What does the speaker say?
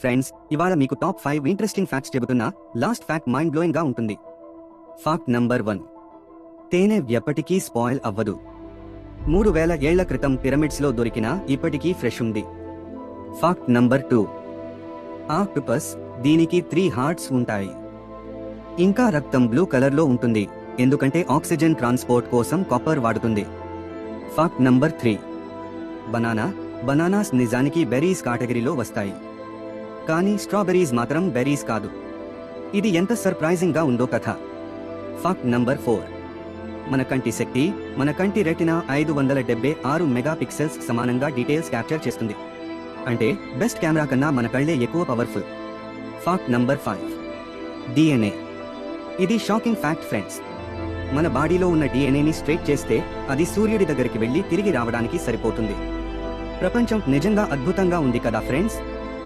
Friends, ఇవాళ మీకు top 5 interesting facts చెబుతున్నా. లాస్ట్ ఫ్యాక్ట్ మైండ్ బ్లోయింగ్ గా ఉంటుంది. Fact number 1. తేనె ఎప్పటికీ స్పాయిల్ అవ్వదు. 3000 ఏళ్ల క్రితం పిరమిడ్స్ లో దొరికినా ఇప్పటికీ ఫ్రెష్ ఉంది. Fact number 2. ఆక్టోపస్, దీనికి 3 హార్ట్స్ ఉంటాయి. ఇంకా రక్తం బ్లూ కలర్ లో ఉంటుంది ఎందుకంటే ఆక్సిజన్ ట్రాన్స్పోర్ట్ కోసం కాపర్ వాడుతుంది. Fact number 3. బనానాస్ నిజానికి బెర్రీస్ కేటగిరీలో వస్తాయి, కానీ స్ట్రాబెర్రీస్ మాత్రం బెర్రీస్ కాదు. ఇది ఎంత సర్ప్రైజింగ్ గా ఉందో కథ. Fact number 4. మన కంటి శక్తి, మన కంటి రెటినా 576 మెగాపిక్సెల్స్ సమానంగా డీటెయిల్స్ క్యాప్చర్ చేస్తుంది. అంటే బెస్ట్ కెమెరా కన్నా మన కళ్ళే ఎక్కువ పవర్ఫుల్. Fact number 5. DNA. ఇది షాకింగ్ ఫ్యాక్ట్ ఫ్రెండ్స్. మన బాడీలో ఉన్న DNAని స్ట్రెయిట్ చేస్తే అది సూర్యుడి దగ్గరికి వెళ్లి తిరిగి రావడానికి సరిపోతుంది. ప్రపంచం నిజంగా అద్భుతంగా ఉంది కదా ఫ్రెండ్స్.